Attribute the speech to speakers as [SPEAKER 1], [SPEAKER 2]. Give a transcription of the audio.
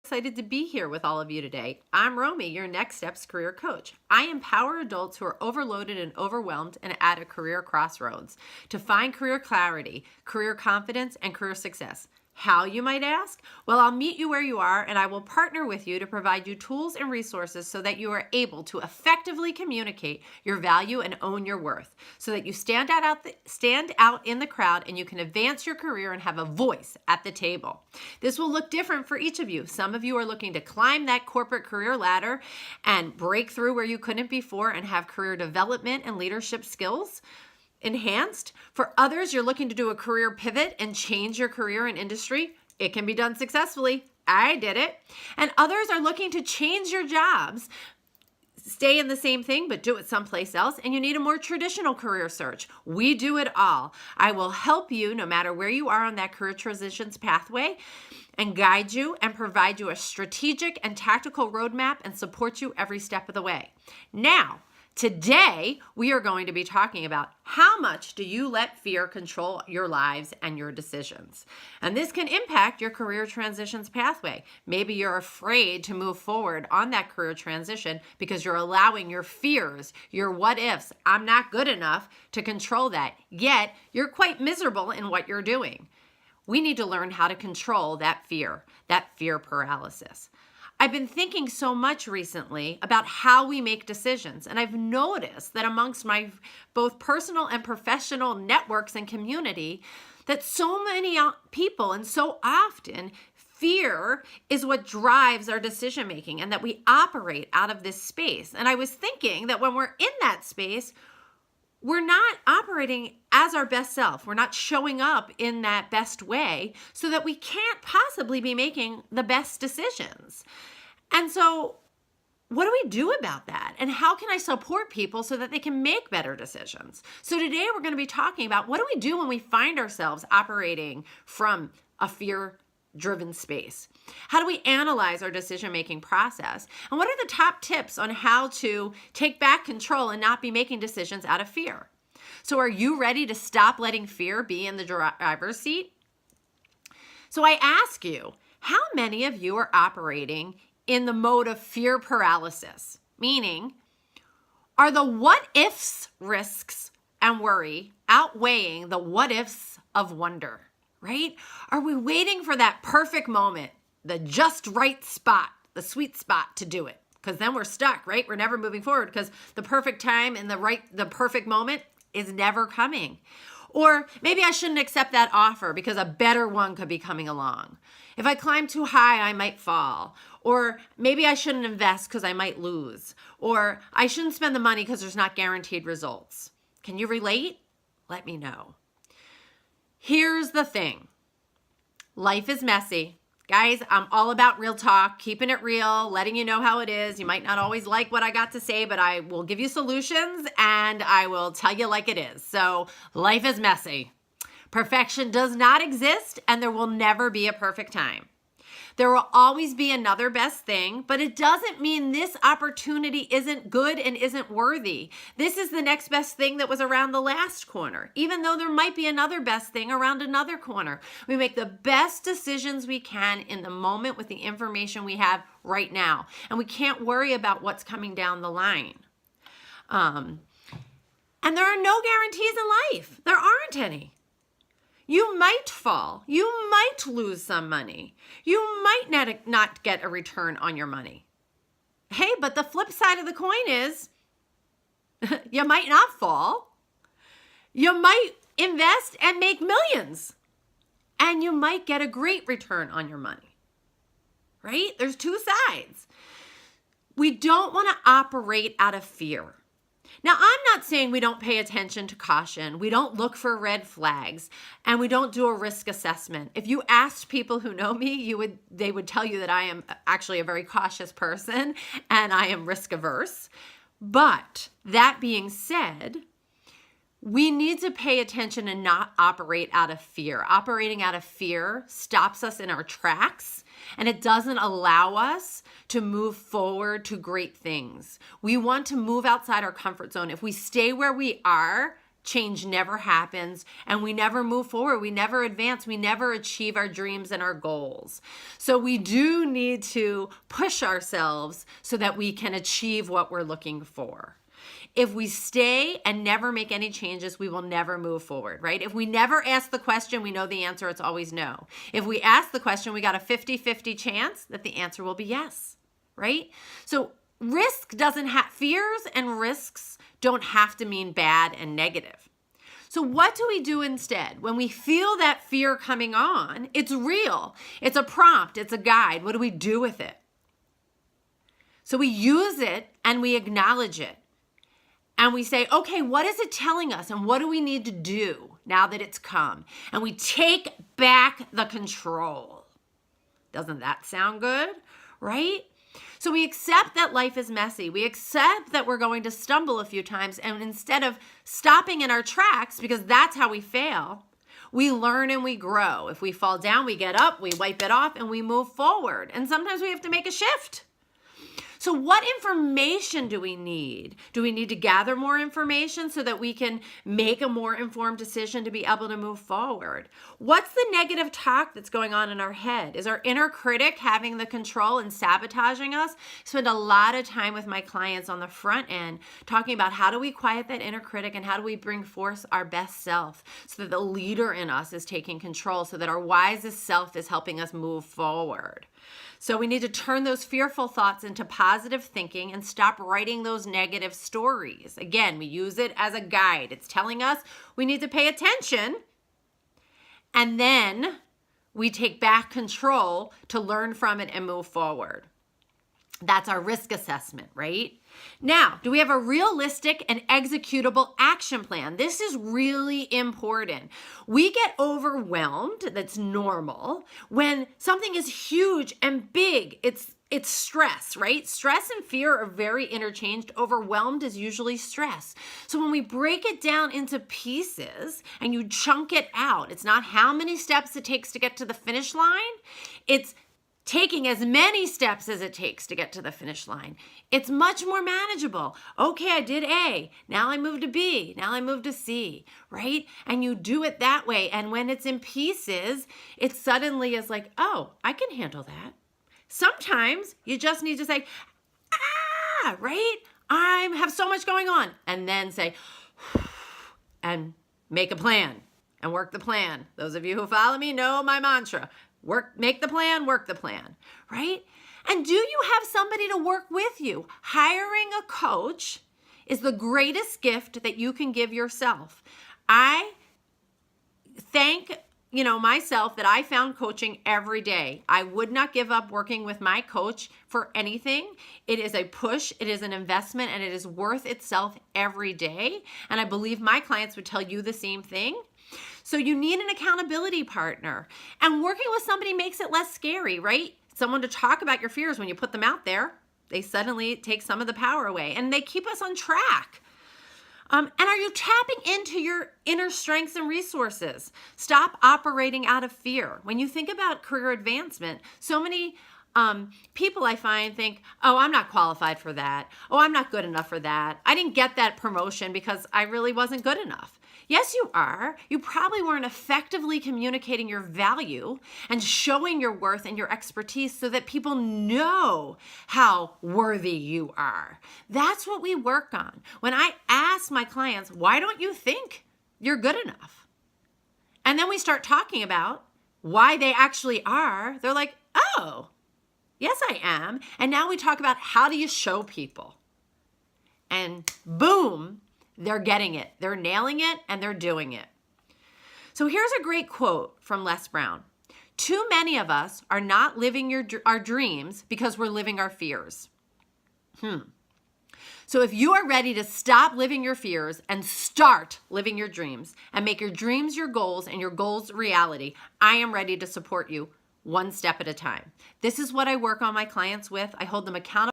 [SPEAKER 1] Excited to be here with all of you today. I'm Romy, your Next Steps Career Coach. I empower adults who are overloaded and overwhelmed and at a career crossroads to find career clarity, career confidence, and career success. How, you might ask? Well, I'll meet you where you are, and I will partner with you to provide you tools and resources so that you are able to effectively communicate your value and own your worth, so that you stand out in the crowd and you can advance your career and have a voice at the table. This will look different for each of you. Some of you are looking to climb that corporate career ladder and break through where you couldn't before and have career development and leadership skills enhanced. For others, you're looking to do a career pivot and change your career and industry. It can be done successfully. I did it. And others are looking to change your jobs, stay in the same thing, but do it someplace else, and you need a more traditional career search. We do it all. I will help you no matter where you are on that career transitions pathway and guide you and provide you a strategic and tactical roadmap and support you every step of the way. Now, today, we are going to be talking about how much do you let fear control your lives and your decisions. And this can impact your career transitions pathway. Maybe you're afraid to move forward on that career transition because you're allowing your fears, your what ifs, I'm not good enough, to control that. Yet, you're quite miserable in what you're doing. We need to learn how to control that fear paralysis. I've been thinking so much recently about how we make decisions, and I've noticed that amongst my both personal and professional networks and community, that so many people and so often fear is what drives our decision making, and that we operate out of this space. And I was thinking that when we're in that space, we're not operating as our best self. We're not showing up in that best way, so that we can't possibly be making the best decisions. And so what do we do about that? And how can I support people so that they can make better decisions? So today we're going to be talking about what do we do when we find ourselves operating from a fear-driven space? How do we analyze our decision-making process? And what are the top tips on how to take back control and not be making decisions out of fear? So are you ready to stop letting fear be in the driver's seat? So I ask you, how many of you are operating in the mode of fear paralysis? Meaning, are the what ifs risks and worry outweighing the what ifs of wonder, right? Are we waiting for that perfect moment, the just right spot, the sweet spot to do it? Because then we're stuck, right? We're never moving forward because the perfect time and the perfect moment is never coming. Or maybe I shouldn't accept that offer because a better one could be coming along. If I climb too high, I might fall. Or maybe I shouldn't invest because I might lose. Or I shouldn't spend the money because there's not guaranteed results. Can you relate? Let me know. Here's the thing. Life is messy. Guys, I'm all about real talk, keeping it real, letting you know how it is. You might not always like what I got to say, but I will give you solutions and I will tell you like it is. So life is messy. Perfection does not exist, and there will never be a perfect time. There will always be another best thing, but it doesn't mean this opportunity isn't good and isn't worthy. This is the next best thing that was around the last corner, even though there might be another best thing around another corner. We make the best decisions we can in the moment with the information we have right now, and we can't worry about what's coming down the line. And there are no guarantees in life. There aren't any. You might fall. You might lose some money. You might not get a return on your money. Hey, but the flip side of the coin is you might not fall. You might invest and make millions. And you might get a great return on your money. Right? There's two sides. We don't want to operate out of fear. Now, I'm not saying we don't pay attention to caution, we don't look for red flags, and we don't do a risk assessment. If you asked people who know me, they would tell you that I am actually a very cautious person and I am risk averse. But that being said, we need to pay attention and not operate out of fear. Operating out of fear stops us in our tracks, and it doesn't allow us to move forward to great things. We want to move outside our comfort zone. If we stay where we are, change never happens, and we never move forward. We never advance. We never achieve our dreams and our goals. So we do need to push ourselves so that we can achieve what we're looking for. If we stay and never make any changes, we will never move forward, right? If we never ask the question, we know the answer, it's always no. If we ask the question, we got a 50-50 chance that the answer will be yes, right? So fears and risks don't have to mean bad and negative. So what do we do instead? When we feel that fear coming on, it's real. It's a prompt. It's a guide. What do we do with it? So we use it and we acknowledge it. And we say, okay, what is it telling us? And what do we need to do now that it's come? And we take back the control. Doesn't that sound good? Right? So we accept that life is messy. We accept that we're going to stumble a few times. And instead of stopping in our tracks, because that's how we fail, we learn and we grow. If we fall down, we get up, we wipe it off, and we move forward. And sometimes we have to make a shift. So what information do we need? Do we need to gather more information so that we can make a more informed decision to be able to move forward? What's the negative talk that's going on in our head? Is our inner critic having the control and sabotaging us? I spend a lot of time with my clients on the front end talking about how do we quiet that inner critic and how do we bring forth our best self so that the leader in us is taking control, so that our wisest self is helping us move forward. So we need to turn those fearful thoughts into positive thinking and stop writing those negative stories. Again, we use it as a guide. It's telling us we need to pay attention, and then we take back control to learn from it and move forward. That's our risk assessment, right? Now, do we have a realistic and executable action plan? This is really important. We get overwhelmed, that's normal, when something is huge and big. It's stress, right? Stress and fear are very interchanged. Overwhelmed is usually stress. So when we break it down into pieces and you chunk it out, it's not how many steps it takes to get to the finish line. It's taking as many steps as it takes to get to the finish line. It's much more manageable. Okay, I did A. Now I move to B. Now I move to C, right? And you do it that way. And when it's in pieces, it suddenly is like, oh, I can handle that. Sometimes you just need to say, right? I have so much going on. And then say, and make a plan and work the plan. Those of you who follow me know my mantra. Make the plan, work the plan, right? And do you have somebody to work with you? Hiring a coach is the greatest gift that you can give yourself. I thank myself that I found coaching every day. I would not give up working with my coach for anything. It is a push, it is an investment, and it is worth itself every day. And I believe my clients would tell you the same thing. So you need an accountability partner. And working with somebody makes it less scary, right? Someone to talk about your fears when you put them out there. They suddenly take some of the power away and they keep us on track. And are you tapping into your inner strengths and resources? Stop operating out of fear. When you think about career advancement, so many people I find think, oh, I'm not qualified for that. Oh, I'm not good enough for that. I didn't get that promotion because I really wasn't good enough. Yes, you are. You probably weren't effectively communicating your value and showing your worth and your expertise so that people know how worthy you are. That's what we work on. When I ask my clients, why don't you think you're good enough? And then we start talking about why they actually are. They're like, oh, yes, I am. And now we talk about how do you show people? And boom, they're getting it. They're nailing it and they're doing it. So here's a great quote from Les Brown. Too many of us are not living our dreams because we're living our fears. So if you are ready to stop living your fears and start living your dreams and make your dreams your goals and your goals reality, I am ready to support you one step at a time. This is what I work on my clients with. I hold them accountable